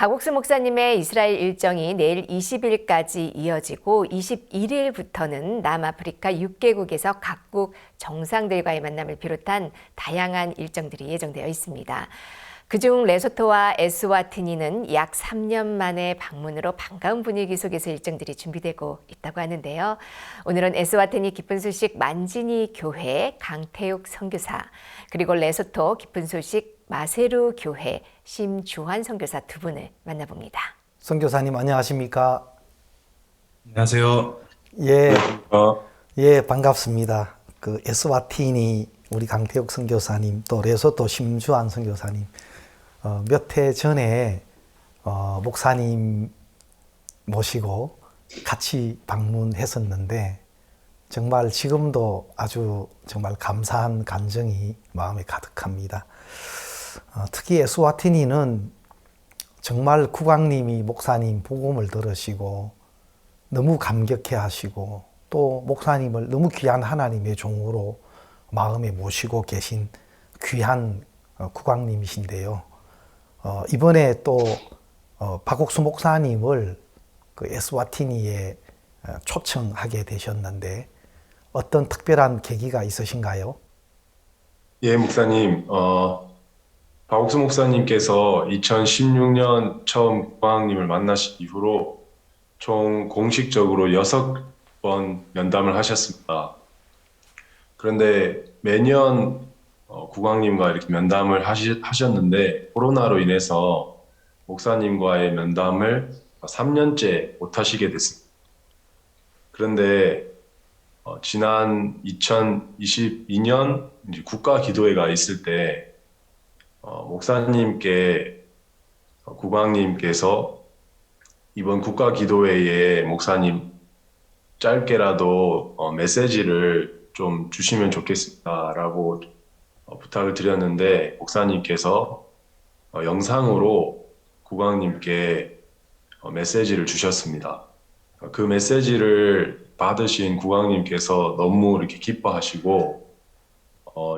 박옥수 목사님의 이스라엘 일정이 내일 20일까지 이어지고 21일부터는 남아프리카 6개국에서 각국 정상들과의 만남을 비롯한 다양한 일정들이 예정되어 있습니다. 그중 레소토와 에스와티니는 약 3년 만의 방문으로 반가운 분위기 속에서 일정들이 준비되고 있다고 하는데요. 오늘은 에스와티니 기쁜 소식 만지니 교회 강태욱 선교사, 그리고 레소토 기쁜 소식 마세루 교회 심주환 선교사 두 분을 만나봅니다. 선교사님 안녕하십니까? 안녕하세요. 예, 안녕하십니까. 예, 반갑습니다. 그 에스와티니 우리 강태욱 선교사님, 또 레소토 심주환 선교사님, 몇 해 전에 목사님 모시고 같이 방문했었는데 정말 지금도 아주 정말 감사한 감정이 마음에 가득합니다. 특히 에스와티니는 정말 국왕님이 목사님 복음을 들으시고 너무 감격해 하시고 또 목사님을 너무 귀한 하나님의 종으로 마음에 모시고 계신 귀한 국왕님이신데요. 이번에 또 박옥수 목사님을 그 에스와티니에 초청하게 되셨는데 어떤 특별한 계기가 있으신가요? 예, 목사님, 박옥수 목사님께서 2016년 처음 국왕님을 만나신 이후로 총 공식적으로 6번 면담을 하셨습니다. 그런데 매년 국왕님과 이렇게 면담을 하셨는데 코로나로 인해서 목사님과의 면담을 3년째 못 하시게 됐습니다. 그런데 지난 2022년 국가 기도회가 있을 때 목사님께 국왕님께서 이번 국가 기도회에 목사님 짧게라도 메시지를 좀 주시면 좋겠습니다라고 부탁을 드렸는데 목사님께서 영상으로 국왕님께 메시지를 주셨습니다. 그 메시지를 받으신 국왕님께서 너무 이렇게 기뻐하시고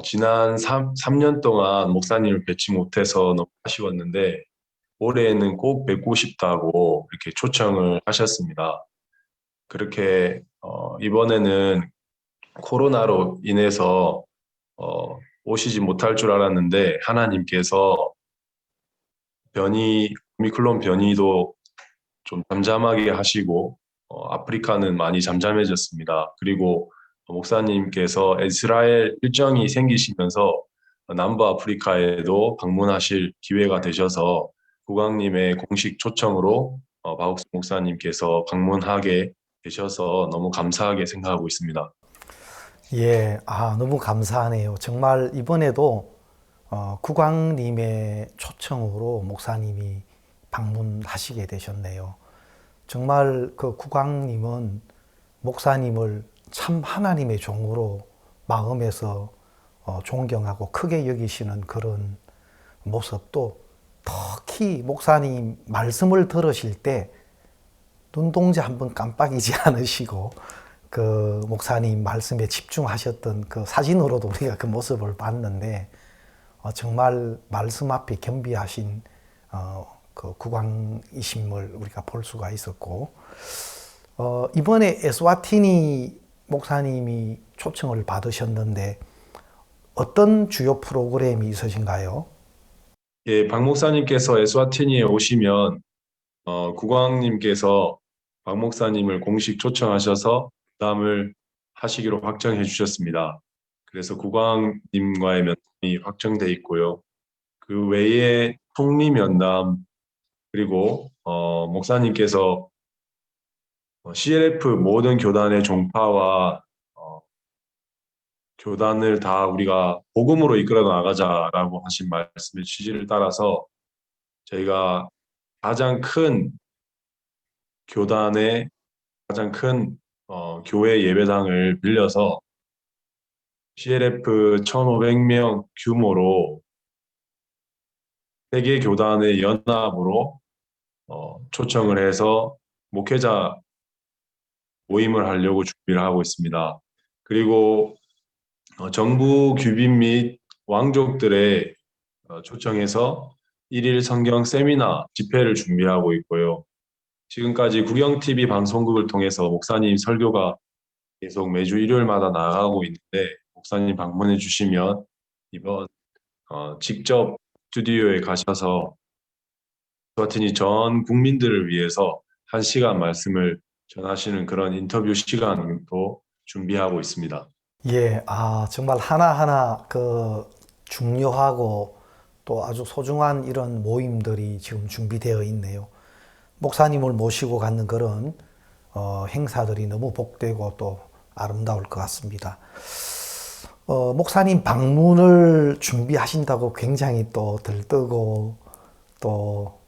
지난 3년 동안 목사님을 뵙지 못해서 너무 아쉬웠는데 올해에는 꼭 뵙고 싶다고 이렇게 초청을 하셨습니다. 그렇게 이번에는 코로나로 인해서 오시지 못할 줄 알았는데 하나님께서 오미크론 변이도 좀 잠잠하게 하시고 아프리카는 많이 잠잠해졌습니다. 그리고 목사님께서 이스라엘 일정이 생기시면서 남부 아프리카에도 방문하실 기회가 되셔서 국왕님의 공식 초청으로 박옥수 목사님께서 방문하게 되셔서 너무 감사하게 생각하고 있습니다. 예, 너무 감사하네요. 정말 이번에도 국왕님의 초청으로 목사님이 방문하시게 되셨네요. 정말 그 국왕님은 목사님을 참 하나님의 종으로 마음에서 존경하고 크게 여기시는 그런 모습도 특히 목사님 말씀을 들으실 때 눈동자 한번 깜빡이지 않으시고 그 목사님 말씀에 집중하셨던 그 사진으로도 우리가 그 모습을 봤는데 정말 말씀 앞에 겸비하신 그 국왕이심을 우리가 볼 수가 있었고 이번에 에스와티니 목사님이 초청을 받으셨는데 어떤 주요 프로그램이 있으신가요? 예, 박 목사님께서 에스와티니에 오시면 국왕님께서 박 목사님을 공식 초청하셔서 면담을 하시기로 확정해 주셨습니다. 그래서 국왕님과의 면담이 확정돼 있고요. 그 외에 총리 면담 그리고 목사님께서 CLF 모든 교단의 종파와 교단을 다 우리가 복음으로 이끌어 나가자라고 하신 말씀의 취지를 따라서 저희가 가장 큰 교단의 가장 큰 교회 예배당을 빌려서 CLF 1,500명 규모로 세계 교단의 연합으로 초청을 해서 목회자 모임을 하려고 준비를 하고 있습니다. 그리고 정부 규빈 및 왕족들의 초청해서 일일 성경 세미나 집회를 준비하고 있고요. 지금까지 국영TV 방송국을 통해서 목사님 설교가 계속 매주 일요일마다 나가고 있는데 목사님 방문해 주시면 이번 직접 스튜디오에 가셔서 버튼이 전 국민들을 위해서 1시간 말씀을 전하시는 그런 인터뷰 시간도 준비하고 있습니다. 예, 정말 하나하나 중요하고 또 아주 소중한 이런 모임들이 지금 준비되어 있네요. 목사님을 모시고 갖는 그런 행사들이 너무 복되고 또 아름다울 것 같습니다. 목사님 방문을 준비하신다고 굉장히 또 들뜨고 또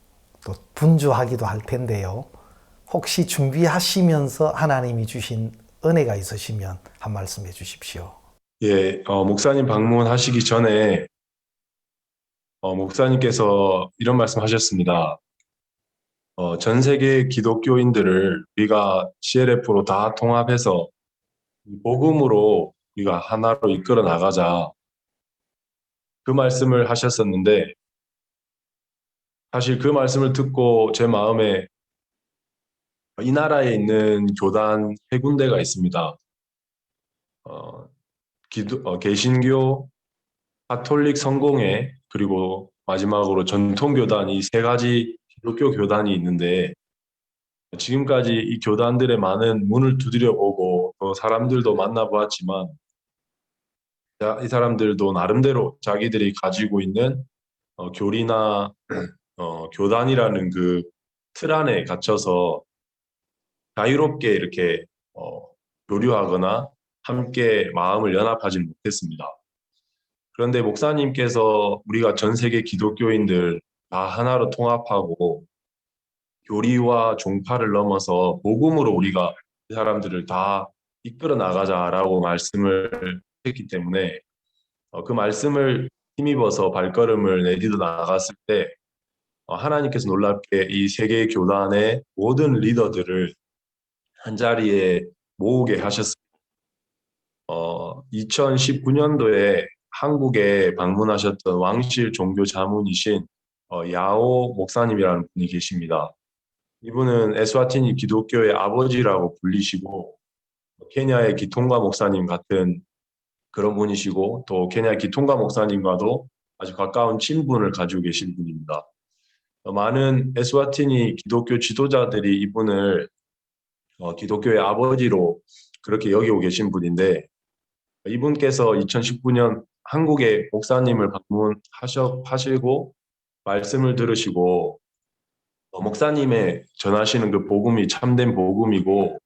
분주하기도 할 텐데요. 혹시 준비하시면서 하나님이 주신 은혜가 있으시면 한 말씀 해 주십시오. 예, 목사님 방문하시기 전에 목사님께서 이런 말씀 하셨습니다. 전 세계 기독교인들을 우리가 CLF로 다 통합해서 복음으로 우리가 하나로 이끌어 나가자. 그 말씀을 하셨었는데 사실 그 말씀을 듣고 제 마음에 이 나라에 있는 교단 세 군데가 있습니다. 개신교, 가톨릭 성공회, 그리고 마지막으로 전통교단 이 세 가지 기독교 교단이 있는데 지금까지 이 교단들의 많은 문을 두드려보고 또 사람들도 만나보았지만 이 사람들도 나름대로 자기들이 가지고 있는 교리나 교단이라는 그 틀 안에 갇혀서 자유롭게 이렇게 교류하거나 함께 마음을 연합하지 못했습니다. 그런데 목사님께서 우리가 전 세계 기독교인들 다 하나로 통합하고 교리와 종파를 넘어서 복음으로 우리가 이 사람들을 다 이끌어 나가자라고 말씀을 했기 때문에 그 말씀을 힘입어서 발걸음을 내디뎌 나갔을 때 하나님께서 놀랍게 이 세계 교단의 모든 리더들을 한자리에 모으게 하셨습니다. 2019년도에 한국에 방문하셨던 왕실 종교 자문이신 야오 목사님이라는 분이 계십니다. 이분은 에스와티니 기독교의 아버지라고 불리시고 케냐의 기통가 목사님 같은 그런 분이시고 또 케냐 기통가 목사님과도 아주 가까운 친분을 가지고 계신 분입니다. 많은 에스와티니 기독교 지도자들이 이분을 기독교의 아버지로 그렇게 여기고 계신 분인데 이분께서 2019년 한국에 목사님을 방문하시고 말씀을 들으시고 목사님의 전하시는 그 복음이 참된 복음이고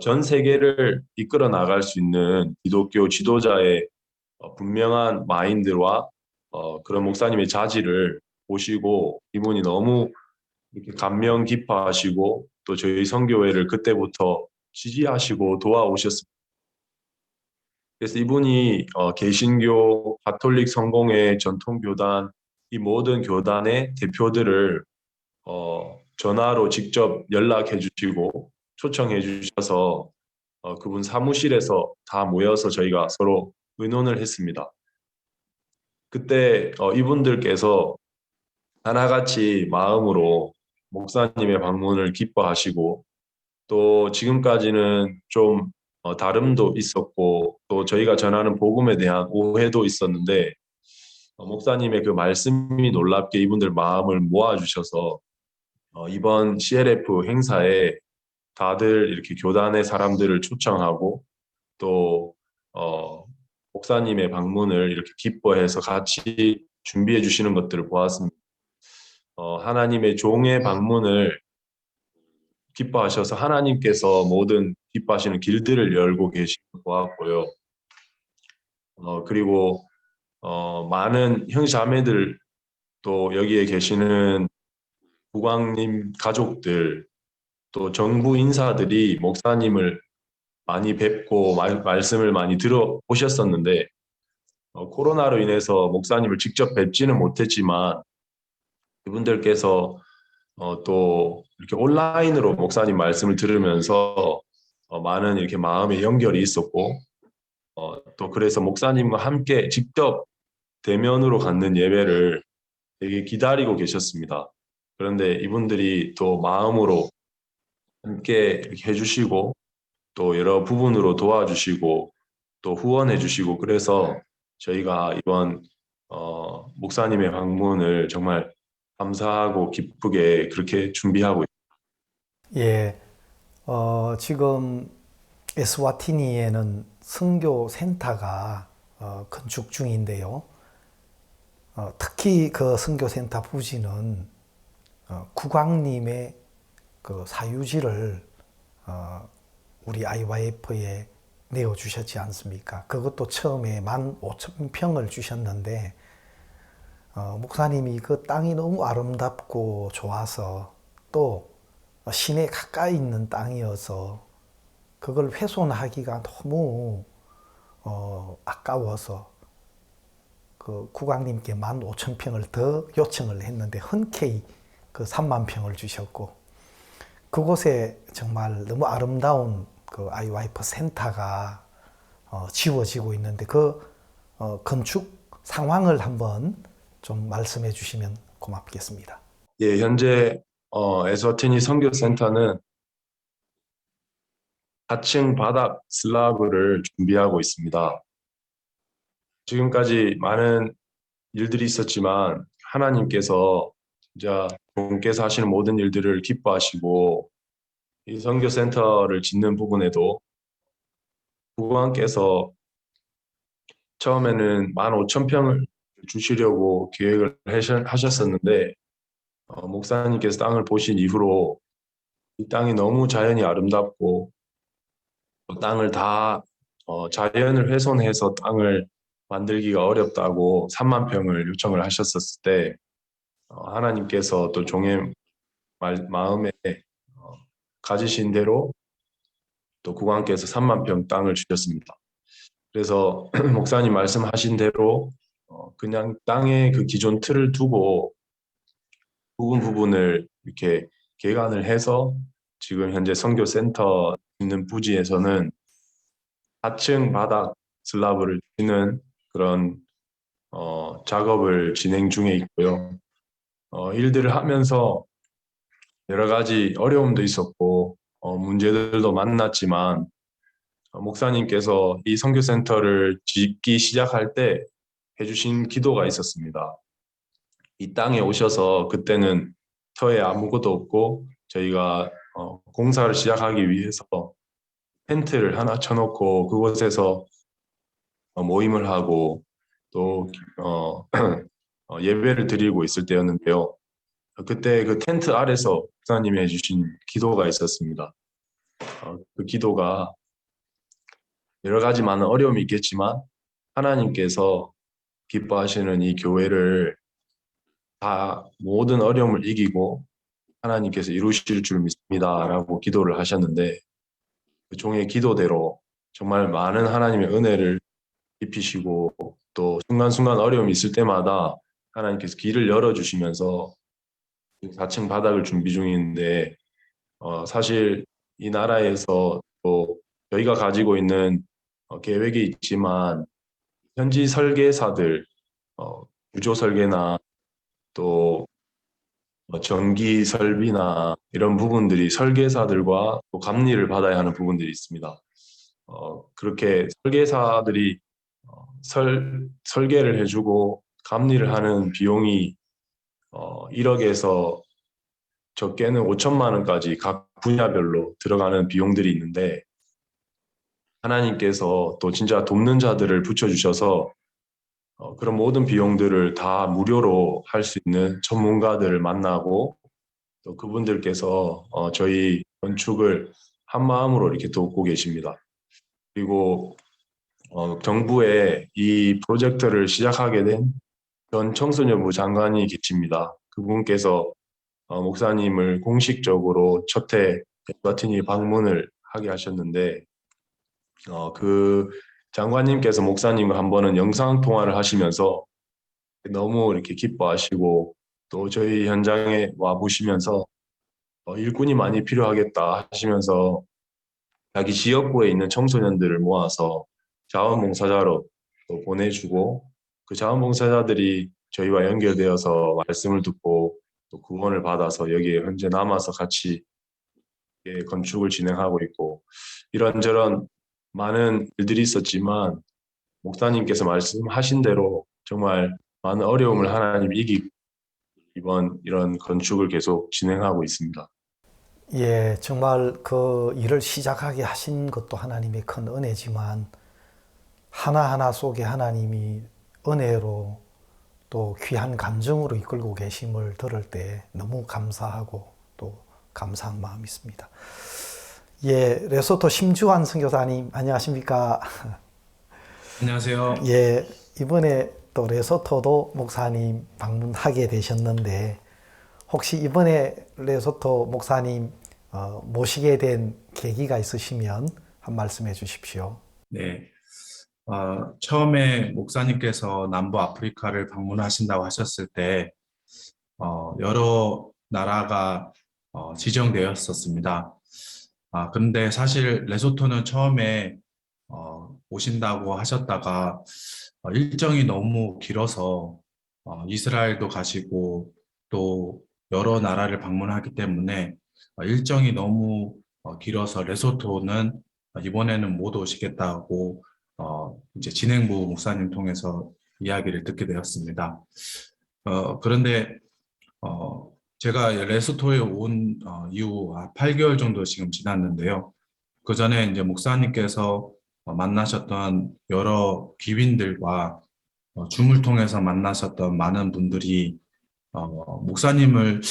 전 세계를 이끌어 나갈 수 있는 기독교 지도자의 분명한 마인드와 그런 목사님의 자질을 보시고 이분이 너무 이렇게 감명 깊어하시고 또 저희 선교회를 그때부터 지지하시고 도와오셨습니다. 그래서 이분이 개신교, 가톨릭 성공회, 전통교단 이 모든 교단의 대표들을 전화로 직접 연락해 주시고 초청해 주셔서 그분 사무실에서 다 모여서 저희가 서로 의논을 했습니다. 그때 이분들께서 하나같이 마음으로 목사님의 방문을 기뻐하시고 또 지금까지는 좀 다름도 있었고 또 저희가 전하는 복음에 대한 오해도 있었는데 목사님의 그 말씀이 놀랍게 이분들 마음을 모아주셔서 이번 CLF 행사에 다들 이렇게 교단의 사람들을 초청하고 또 목사님의 방문을 이렇게 기뻐해서 같이 준비해 주시는 것들을 보았습니다. 하나님의 종의 방문을 기뻐하셔서 하나님께서 모든 기뻐하시는 길들을 열고 계신 걸 보았고요. 그리고 많은 형제자매들 또 여기에 계시는 국왕님 가족들 또 정부 인사들이 목사님을 많이 뵙고 말씀을 많이 들어보셨었는데 코로나로 인해서 목사님을 직접 뵙지는 못했지만 이분들께서 또 이렇게 온라인으로 목사님 말씀을 들으면서 많은 이렇게 마음의 연결이 있었고 또 그래서 목사님과 함께 직접 대면으로 갖는 예배를 되게 기다리고 계셨습니다. 그런데 이분들이 또 마음으로 함께 이렇게 해주시고 또 여러 부분으로 도와주시고 또 후원해 주시고 그래서 저희가 이번 목사님의 방문을 정말 감사하고 기쁘게 그렇게 준비하고 예, 지금 에스와티니에는 선교 센터가 건축 중인데요. 특히 그 선교 센터 부지는 국왕님의 그 사유지를 우리 IYF에 내어주셨지 않습니까? 그것도 처음에 15,000평을 주셨는데 목사님이 그 땅이 너무 아름답고 좋아서 또 시내 가까이 있는 땅이어서 그걸 훼손하기가 너무 아까워서 그 국왕님께 15,000평을 더 요청을 했는데 흔쾌히 그 30,000평을 주셨고 그곳에 정말 너무 아름다운 그 IYF 센터가 지어지고 있는데 그 건축 상황을 한번 좀 말씀해 주시면 고맙겠습니다. 예, 현재 에스와티니 선교센터는 4층 바닥 슬라브를 준비하고 있습니다. 지금까지 많은 일들이 있었지만 하나님께서 진짜 종께서 하시는 모든 일들을 기뻐하시고 이 선교센터를 짓는 부분에도 국왕께서 처음에는 15,000평을 주시려고 계획을 하셨었는데 목사님께서 땅을 보신 이후로 이 땅이 너무 자연이 아름답고 땅을 다 자연을 훼손해서 땅을 만들기가 어렵다고 30,000평을 요청을 하셨었을 때 하나님께서 또 종의 마음에 가지신 대로 또 국왕께서 30,000평 땅을 주셨습니다. 그래서 목사님 말씀하신 대로 그냥 땅에 그 기존 틀을 두고 부분을 이렇게 개간을 해서 지금 현재 선교센터 있는 부지에서는 4층 바닥 슬라브를 치는 그런 작업을 진행 중에 있고요. 일들을 하면서 여러 가지 어려움도 있었고 문제들도 만났지만 목사님께서 이 선교센터를 짓기 시작할 때 해주신 기도가 있었습니다. 이 땅에 오셔서 그때는 터에 아무것도 없고 저희가 공사를 시작하기 위해서 텐트를 하나 쳐놓고 그곳에서 모임을 하고 또 예배를 드리고 있을 때였는데요. 그때 그 텐트 아래서 목사님이 해주신 기도가 있었습니다. 그 기도가 여러 가지 많은 어려움이 있겠지만 하나님께서 기뻐하시는 이 교회를 다 모든 어려움을 이기고 하나님께서 이루실 줄 믿습니다라고 기도를 하셨는데 그 종의 기도대로 정말 많은 하나님의 은혜를 입히시고 또 순간순간 어려움이 있을 때마다 하나님께서 길을 열어주시면서 4층 바닥을 준비 중인데 사실 이 나라에서 또 저희가 가지고 있는 계획이 있지만 현지 설계사들 구조 설계나 또 전기 설비나 이런 부분들이 설계사들과 또 감리를 받아야 하는 부분들이 있습니다. 그렇게 설계사들이 설계를 해주고 감리를 하는 비용이 1억에서 적게는 5천만 원까지 각 분야별로 들어가는 비용들이 있는데 하나님께서 또 진짜 돕는 자들을 붙여주셔서 그런 모든 비용들을 다 무료로 할 수 있는 전문가들을 만나고 또 그분들께서 저희 건축을 한 마음으로 이렇게 돕고 계십니다. 그리고 정부에 이 프로젝트를 시작하게 된 전 청소년부 장관이 계십니다. 그분께서 목사님을 공식적으로 첫해 에스와티니 방문을 하게 하셨는데 그 장관님께서 목사님과 한 번은 영상 통화를 하시면서 너무 이렇게 기뻐하시고 또 저희 현장에 와 보시면서 일꾼이 많이 필요하겠다 하시면서 자기 지역구에 있는 청소년들을 모아서 자원봉사자로 또 보내주고 그 자원봉사자들이 저희와 연결되어서 말씀을 듣고 또 구원을 받아서 여기에 현재 남아서 같이 건축을 진행하고 있고 이런저런 많은 일들이 있었지만 목사님께서 말씀하신 대로 정말 많은 어려움을 하나님이 이기고 이번 이런 건축을 계속 진행하고 있습니다. 예, 정말 그 일을 시작하게 하신 것도 하나님의 큰 은혜지만 하나하나 속에 하나님이 은혜로 또 귀한 감정으로 이끌고 계심을 들을 때 너무 감사하고 또 감사한 마음이 있습니다. 예, 레소토 심주환 선교사님 안녕하십니까? 안녕하세요. 예, 이번에 또 레소토도 목사님 방문하게 되셨는데 혹시 이번에 레소토 목사님 모시게 된 계기가 있으시면 한 말씀해 주십시오. 네. 처음에 목사님께서 남부 아프리카를 방문하신다고 하셨을 때, 여러 나라가 지정되었었습니다. 그런데 사실 레소토는 처음에 오신다고 하셨다가 일정이 너무 길어서 이스라엘도 가시고 또 여러 나라를 방문하기 때문에 일정이 너무 길어서 레소토는 이번에는 못 오시겠다고 이제 진행부 목사님 통해서 이야기를 듣게 되었습니다. 그런데 제가 레소토에 온 이후 8개월 정도 지금 지났는데요. 그 전에 이제 목사님께서 만나셨던 여러 귀빈들과 줌을 통해서 만나셨던 많은 분들이 목사님을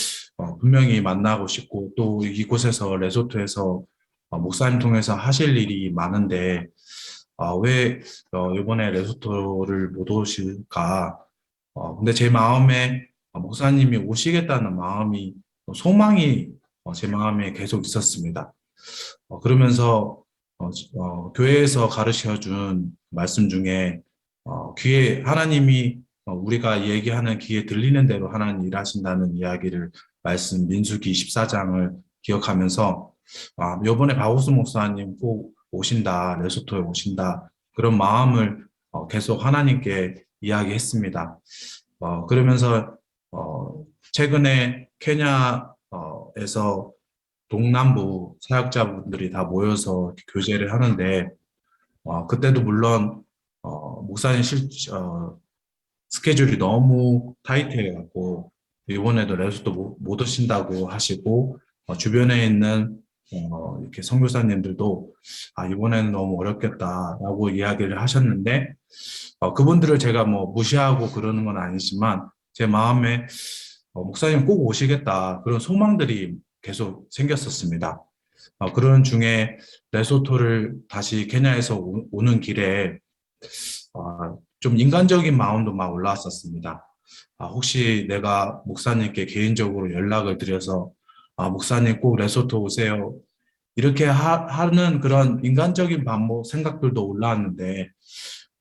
분명히 만나고 싶고 또 이곳에서 레소토에서 목사님 통해서 하실 일이 많은데 왜 이번에 레소토를 못 오실까? 근데 제 마음에 목사님이 오시겠다는 마음이 소망이 제 마음에 계속 있었습니다. 그러면서 교회에서 가르쳐 준 말씀 중에 귀에 하나님이 우리가 얘기하는 귀에 들리는 대로 하나님 일하신다는 이야기를 말씀 민수기 14장을 기억하면서 이번에 박우수 목사님 꼭 오신다, 레소토에 오신다 그런 마음을 계속 하나님께 이야기했습니다. 그러면서 최근에 케냐에서 동남부 사역자분들이 다 모여서 교제를 하는데 그때도 물론 목사님 스케줄이 너무 타이트해갖고 이번에도 레소토 못 오신다고 하시고 주변에 있는 이렇게 선교사님들도 이번에는 너무 어렵겠다라고 이야기를 하셨는데 그분들을 제가 뭐 무시하고 그러는 건 아니지만 제 마음에 목사님 꼭 오시겠다 그런 소망들이 계속 생겼었습니다. 그런 중에 레소토를 다시 케냐에서 오는 길에 좀 인간적인 마음도 막 올라왔었습니다. 혹시 내가 목사님께 개인적으로 연락을 드려서 목사님 꼭 레소토 오세요. 이렇게 하는 그런 인간적인 생각들도 올라왔는데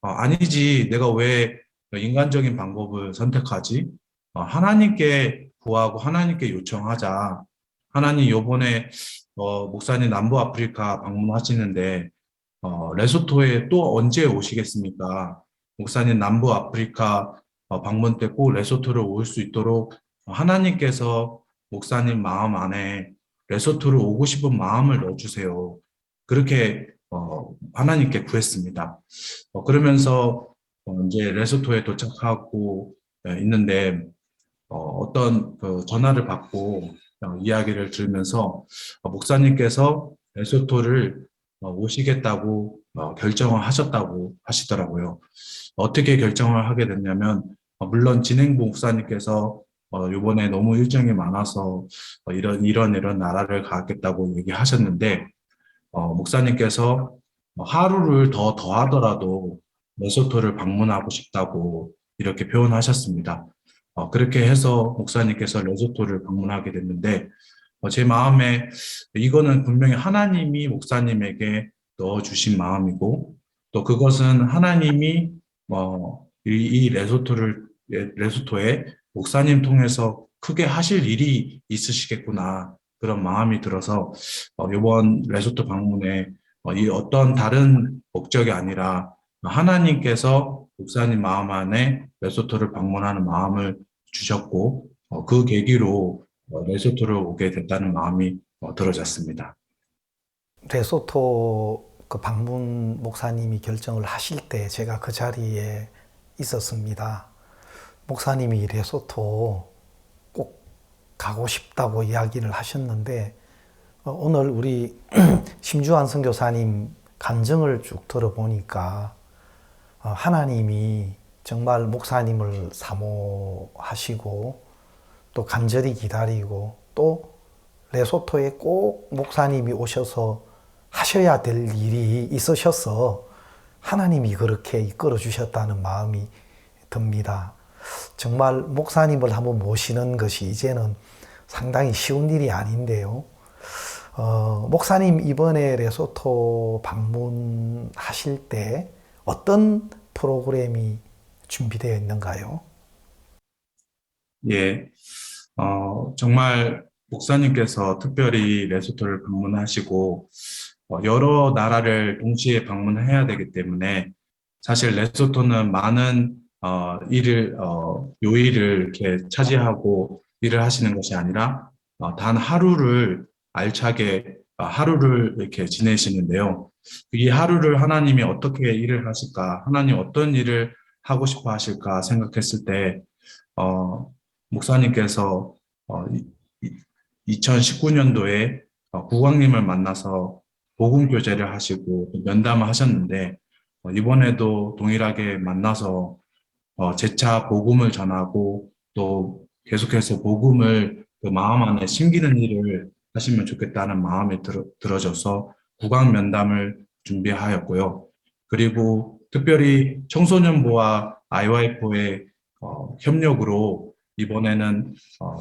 아니지 내가 왜 인간적인 방법을 선택하지? 하나님께 구하고 하나님께 요청하자. 하나님 요번에 목사님 남부 아프리카 방문하시는데 레소토에 또 언제 오시겠습니까? 목사님 남부 아프리카 방문 때 꼭 레소토를 올 수 있도록 하나님께서 목사님 마음 안에 레소토를 오고 싶은 마음을 넣어주세요. 그렇게 하나님께 구했습니다. 그러면서 이제 레소토에 도착하고 있는데 어떤 그 전화를 받고 이야기를 들으면서 목사님께서 레소토를 오시겠다고 결정을 하셨다고 하시더라고요. 어떻게 결정을 하게 됐냐면 물론 진행부 목사님께서 이번에 너무 일정이 많아서 이런 나라를 가겠다고 얘기하셨는데 목사님께서 하루를 더 더하더라도 레소토를 방문하고 싶다고 이렇게 표현하셨습니다. 그렇게 해서 목사님께서 레소토를 방문하게 됐는데 제 마음에 이거는 분명히 하나님이 목사님에게 넣어주신 마음이고 또 그것은 하나님이 이 레소토에 목사님 통해서 크게 하실 일이 있으시겠구나 그런 마음이 들어서 이번 레소토 방문에 이 어떤 다른 목적이 아니라 하나님께서 목사님 마음 안에 레소토를 방문하는 마음을 주셨고, 그 계기로 레소토를 오게 됐다는 마음이 들어졌습니다. 레소토 그 방문 목사님이 결정을 하실 때 제가 그 자리에 있었습니다. 목사님이 레소토 꼭 가고 싶다고 이야기를 하셨는데 오늘 우리 심주환 선교사님 간증을 쭉 들어보니까 하나님이 정말 목사님을 사모하시고 또 간절히 기다리고 또 레소토에 꼭 목사님이 오셔서 하셔야 될 일이 있으셔서 하나님이 그렇게 이끌어 주셨다는 마음이 듭니다. 정말 목사님을 한번 모시는 것이 이제는 상당히 쉬운 일이 아닌데요. 목사님 이번에 레소토 방문하실 때 어떤 프로그램이 준비되어 있는가요? 예, 정말 목사님께서 특별히 레소토를 방문하시고 여러 나라를 동시에 방문해야 되기 때문에 사실 레소토는 많은 요일을 이렇게 차지하고 일을 하시는 것이 아니라 단 하루를 알차게 하루를 이렇게 지내시는데요. 이 하루를 하나님이 어떻게 일을 하실까, 하나님 어떤 일을 하고 싶어 하실까 생각했을 때 목사님께서 2019년도에 국왕님을 만나서 복음 교제를 하시고 면담을 하셨는데 이번에도 동일하게 만나서 재차 복음을 전하고 또 계속해서 복음을 그 마음 안에 심기는 일을 하시면 좋겠다는 마음이 들어져서 국왕 면담을 준비하였고요. 그리고 특별히 청소년부와 IYF의 협력으로 이번에는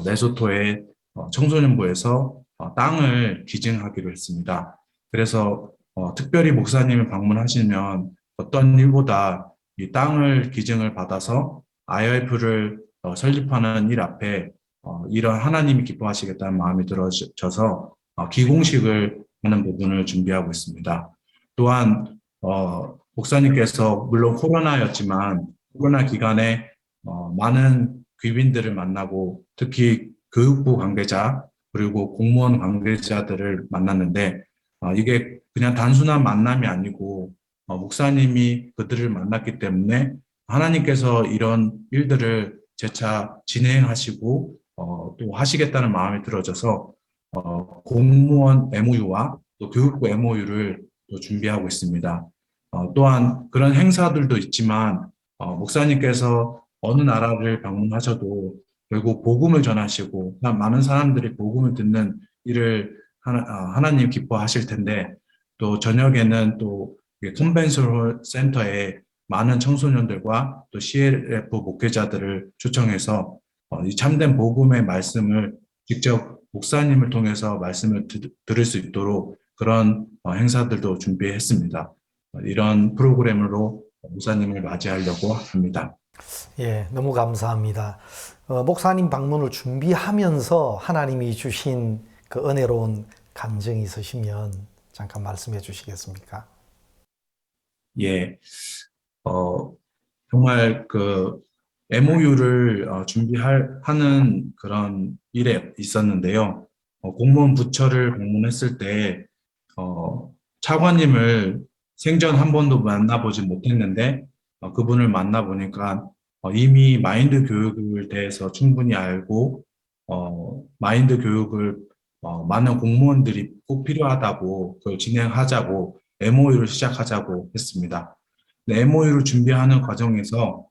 레소토의 청소년부에서 땅을 기증하기로 했습니다. 그래서 특별히 목사님을 방문하시면 어떤 일보다 이 땅을 기증을 받아서 IYF를 설립하는 일 앞에 이런 하나님이 기뻐하시겠다는 마음이 들어져서 기공식을 하는 부분을 준비하고 있습니다. 또한 목사님께서 물론 코로나였지만 코로나 기간에 많은 귀빈들을 만나고 특히 교육부 관계자 그리고 공무원 관계자들을 만났는데 이게 그냥 단순한 만남이 아니고 목사님이 그들을 만났기 때문에 하나님께서 이런 일들을 재차 진행하시고 또 하시겠다는 마음이 들어져서 공무원 MOU와 또 교육부 MOU를 또 준비하고 있습니다. 또한 그런 행사들도 있지만 목사님께서 어느 나라를 방문하셔도 결국 복음을 전하시고 많은 사람들이 복음을 듣는 일을 하나님 기뻐하실 텐데 또 저녁에는 또 컨벤션 센터에 많은 청소년들과 또 CLF 목회자들을 초청해서 이 참된 복음의 말씀을 직접 목사님을 통해서 말씀을 들을 수 있도록 그런 행사들도 준비했습니다. 이런 프로그램으로 목사님을 맞이하려고 합니다. 예, 너무 감사합니다. 목사님 방문을 준비하면서 하나님이 주신 그 은혜로운 감정이 있으시면 잠깐 말씀해 주시겠습니까? 예, 정말 그 MOU를 하는 그런 일에 있었는데요. 공무원 부처를 방문했을 때 차관님을 생전 한 번도 만나보지 못했는데 그분을 만나보니까 이미 마인드 교육에 대해서 충분히 알고 마인드 교육을 많은 공무원들이 꼭 필요하다고 그걸 진행하자고 MOU를 시작하자고 했습니다. MOU를 준비하는 과정에서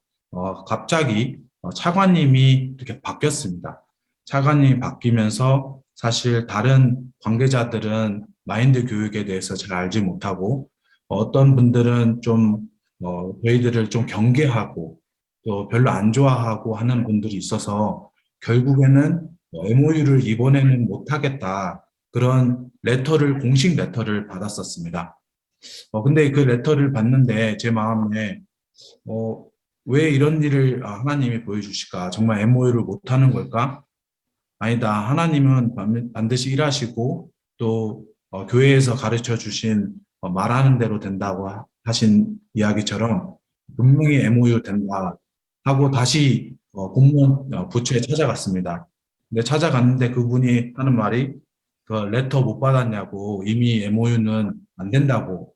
갑자기 차관님이 이렇게 바뀌었습니다. 차관님이 바뀌면서 사실 다른 관계자들은 마인드 교육에 대해서 잘 알지 못하고 어떤 분들은 좀 저희들을 좀 경계하고 또 별로 안 좋아하고 하는 분들이 있어서 결국에는 MOU를 이번에는 못하겠다 그런 공식 레터를 받았었습니다. 근데 그 레터를 봤는데 제 마음에 왜 이런 일을 하나님이 보여주실까? 정말 MOU를 못하는 걸까? 아니다. 하나님은 반드시 일하시고 또 교회에서 가르쳐 주신 말하는 대로 된다고 하신 이야기처럼 분명히 MOU 된다 하고 다시 공무원 부처에 찾아갔습니다. 근데 찾아갔는데 그분이 하는 말이 그 레터 못 받았냐고 이미 MOU는 안 된다고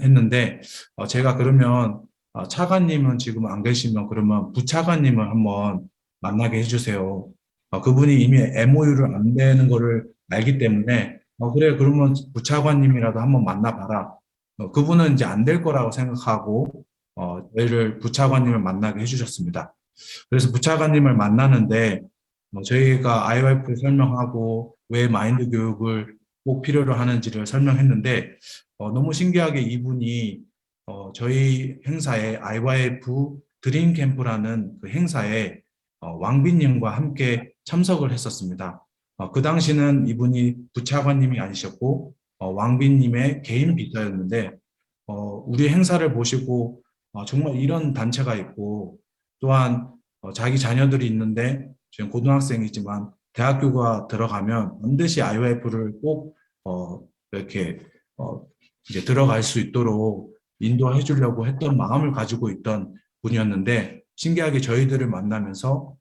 했는데 제가 그러면 차관님은 지금 안 계시면 그러면 부차관님을 한번 만나게 해주세요. 그분이 이미 MOU를 안 되는 거를 알기 때문에 그래 그러면 부차관님이라도 한번 만나봐라. 그분은 이제 안 될 거라고 생각하고 저희를 부차관님을 만나게 해주셨습니다. 그래서 부차관님을 만나는데 저희가 IYF 설명하고 왜 마인드 교육을 꼭 필요로 하는지를 설명했는데 너무 신기하게 이분이 저희 행사에 IYF 드림 캠프라는 그 행사에 왕비님과 함께 참석을 했었습니다. 그 당시는 이분이 부차관님이 아니셨고 왕비님의 개인 비서였는데 우리 행사를 보시고 정말 이런 단체가 있고 또한 자기 자녀들이 있는데 지금 고등학생이지만 대학교가 들어가면 반드시 IYF를 꼭 이렇게 이제 들어갈 수 있도록 인도해 주려고 했던 마음을 가지고 있던 분이었는데 신기하게 저희들을 만나면서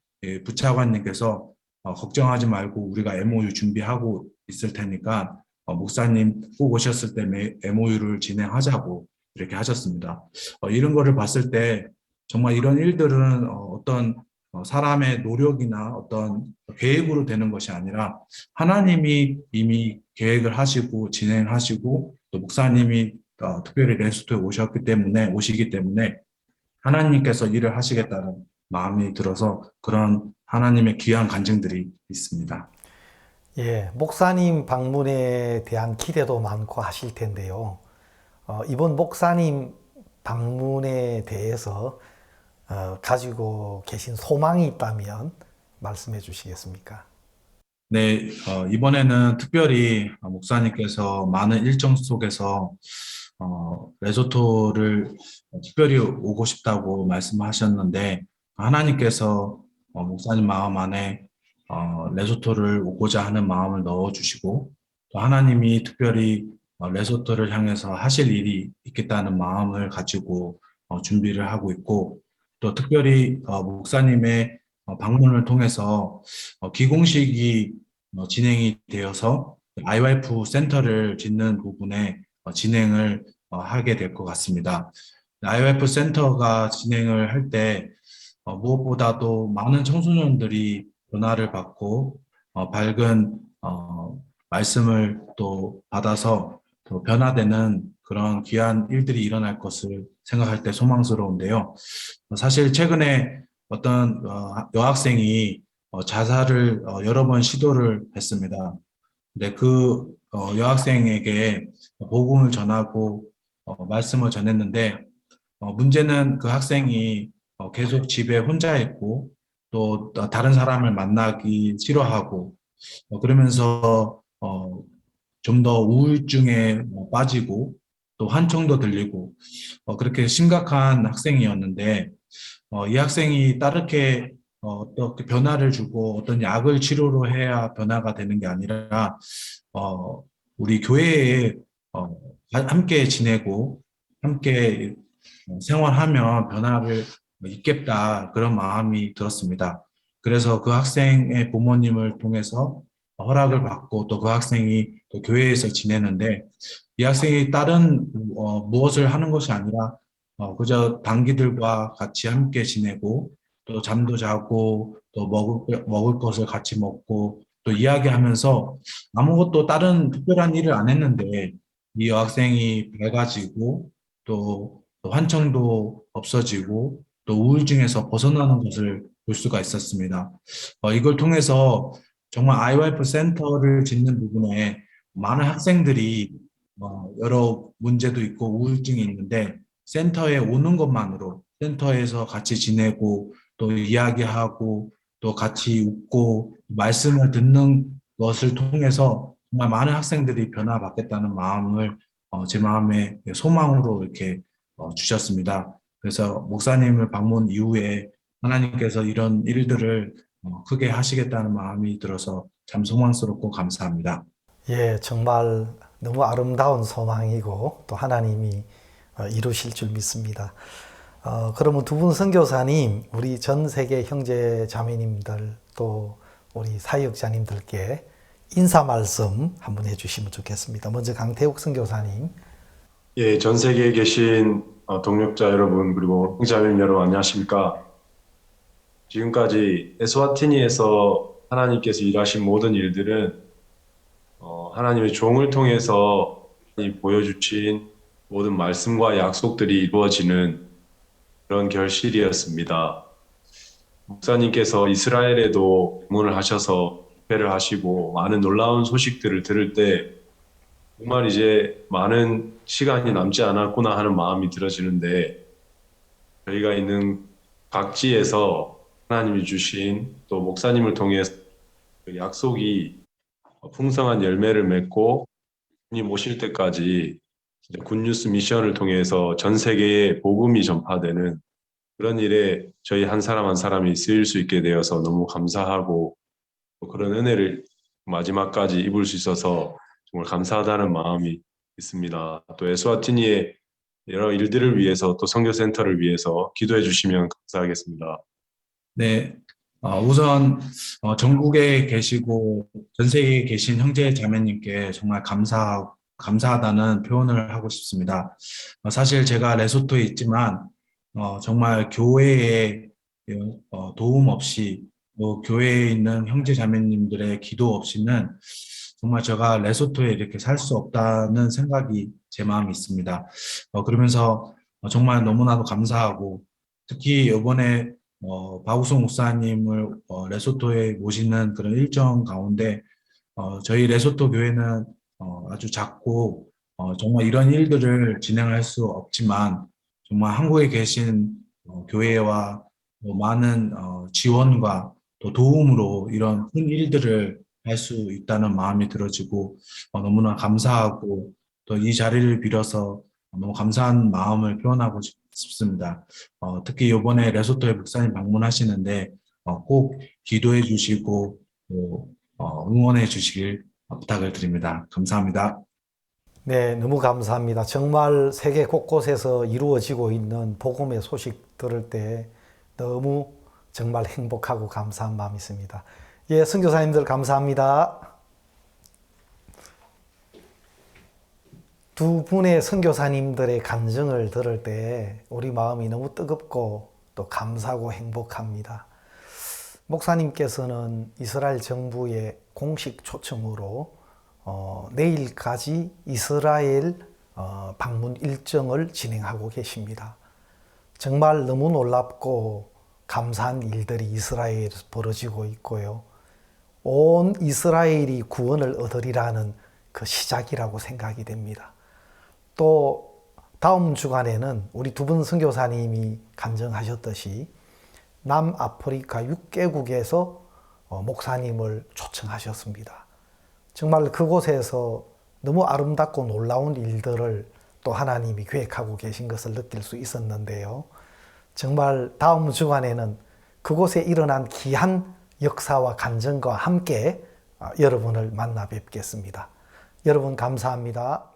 부차관님께서 걱정하지 말고 우리가 MOU 준비하고 있을 테니까 목사님 꼭 오셨을 때 MOU를 진행하자고 이렇게 하셨습니다. 이런 거를 봤을 때 정말 이런 일들은 어떤 사람의 노력이나 어떤 계획으로 되는 것이 아니라 하나님이 이미 계획을 하시고 진행하시고 또 목사님이 특별히 레스토에 오시기 때문에 하나님께서 일을 하시겠다는 마음이 들어서 그런 하나님의 귀한 간증들이 있습니다. 예, 목사님 방문에 대한 기대도 많고 하실 텐데요. 이번 목사님 방문에 대해서 가지고 계신 소망이 있다면 말씀해 주시겠습니까? 네, 이번에는 특별히 목사님께서 많은 일정 속에서 레소토를 특별히 오고 싶다고 말씀하셨는데 하나님께서 목사님 마음 안에 레소토를 오고자 하는 마음을 넣어주시고 또 하나님이 특별히 레소토를 향해서 하실 일이 있겠다는 마음을 가지고 준비를 하고 있고 또 특별히 목사님의 방문을 통해서 기공식이 진행이 되어서 IYF 센터를 짓는 부분에 진행을 하게 될 것 같습니다. IYF 센터가 진행을 할 때 무엇보다도 많은 청소년들이 변화를 받고 밝은 말씀을 또 받아서 또 변화되는 그런 귀한 일들이 일어날 것을 생각할 때 소망스러운데요. 사실 최근에 어떤 여학생이 자살을 여러 번 시도를 했습니다. 근데 그 여학생에게 복음을 전하고 말씀을 전했는데 문제는 그 학생이 계속 집에 혼자 있고 또 다른 사람을 만나기 싫어하고 그러면서 좀 더 우울증에 빠지고 또 환청도 들리고 그렇게 심각한 학생이었는데 이 학생이 따르게 어떻게 변화를 주고 어떤 약을 치료로 해야 변화가 되는 게 아니라 우리 교회에 함께 지내고 함께 생활하면 변화를 있겠다 그런 마음이 들었습니다. 그래서 그 학생의 부모님을 통해서 허락을 받고 또 그 학생이 또 교회에서 지내는데 이 학생이 다른 무엇을 하는 것이 아니라 그저 단기들과 같이 함께 지내고 또 잠도 자고 또 먹을 것을 같이 먹고 또 이야기하면서 아무것도 다른 특별한 일을 안 했는데 이 여학생이 밝아지고 또 환청도 없어지고 또 우울증에서 벗어나는 것을 볼 수가 있었습니다. 이걸 통해서 정말 IYF 센터를 짓는 부분에 많은 학생들이 여러 문제도 있고 우울증이 있는데 센터에 오는 것만으로 센터에서 같이 지내고 또 이야기하고 또 같이 웃고 말씀을 듣는 것을 통해서 정말 많은 학생들이 변화받겠다는 마음을 제 마음의 소망으로 이렇게 주셨습니다. 그래서 목사님을 방문 이후에 하나님께서 이런 일들을 크게 하시겠다는 마음이 들어서 참 소망스럽고 감사합니다. 예, 정말 너무 아름다운 소망이고 또 하나님이 이루실 줄 믿습니다. 그러면 두 분 선교사님, 우리 전 세계 형제 자매님들 또 우리 사역자님들께 인사 말씀 한번 해주시면 좋겠습니다. 먼저 강태욱 선교사님. 예, 전 세계에 계신 동력자 여러분 그리고 형제자매님 여러분 안녕하십니까? 지금까지 에스와티니에서 하나님께서 일하신 모든 일들은 하나님의 종을 통해서 보여주신 모든 말씀과 약속들이 이루어지는 그런 결실이었습니다. 목사님께서 이스라엘에도 방문을 하셔서 집회를 하시고 많은 놀라운 소식들을 들을 때 정말 이제 많은 시간이 남지 않았구나 하는 마음이 들어지는데 저희가 있는 각지에서 하나님이 주신 또 목사님을 통해서 그 약속이 풍성한 열매를 맺고 주님 오실 때까지 굿뉴스 미션을 통해서 전 세계에 복음이 전파되는 그런 일에 저희 한 사람 한 사람이 쓰일 수 있게 되어서 너무 감사하고 또 그런 은혜를 마지막까지 입을 수 있어서 정말 감사하다는 마음이 있습니다. 또 에스와티니의 여러 일들을 위해서 또 선교센터를 위해서 기도해 주시면 감사하겠습니다. 네, 우선 전국에 계시고 전 세계에 계신 형제 자매님께 정말 감사하다는 표현을 하고 싶습니다. 사실 제가 레소토에 있지만 정말 교회의 도움 없이 또 교회에 있는 형제 자매님들의 기도 없이는 정말 제가 레소토에 이렇게 살 수 없다는 생각이 제 마음에 있습니다. 그러면서 정말 너무나도 감사하고 특히 이번에 박우성 목사님을 레소토에 모시는 그런 일정 가운데 저희 레소토 교회는 아주 작고 정말 이런 일들을 진행할 수 없지만 정말 한국에 계신 교회와 많은 지원과 또 도움으로 이런 큰 일들을 할 수 있다는 마음이 들어지고 너무나 감사하고 또 이 자리를 빌어서 너무 감사한 마음을 표현하고 싶습니다. 특히 이번에 레소토에 목사님 방문하시는데 꼭 기도해 주시고 또 응원해 주시길 부탁을 드립니다. 감사합니다. 네, 너무 감사합니다. 정말 세계 곳곳에서 이루어지고 있는 복음의 소식 들을 때 너무 정말 행복하고 감사한 마음이 있습니다. 예, 선교사님들 감사합니다. 두 분의 선교사님들의 간증을 들을 때 우리 마음이 너무 뜨겁고 또 감사하고 행복합니다. 목사님께서는 이스라엘 정부의 공식 초청으로 내일까지 이스라엘 방문 일정을 진행하고 계십니다. 정말 너무 놀랍고 감사한 일들이 이스라엘에서 벌어지고 있고요. 온 이스라엘이 구원을 얻으리라는 그 시작이라고 생각이 됩니다. 또 다음 주간에는 우리 두 분 선교사님이 간증하셨듯이 남아프리카 6개국에서 목사님을 초청하셨습니다. 정말 그곳에서 너무 아름답고 놀라운 일들을 또 하나님이 계획하고 계신 것을 느낄 수 있었는데요. 정말 다음 주간에는 그곳에 일어난 귀한 역사와 간증과 함께 여러분을 만나 뵙겠습니다. 여러분 감사합니다.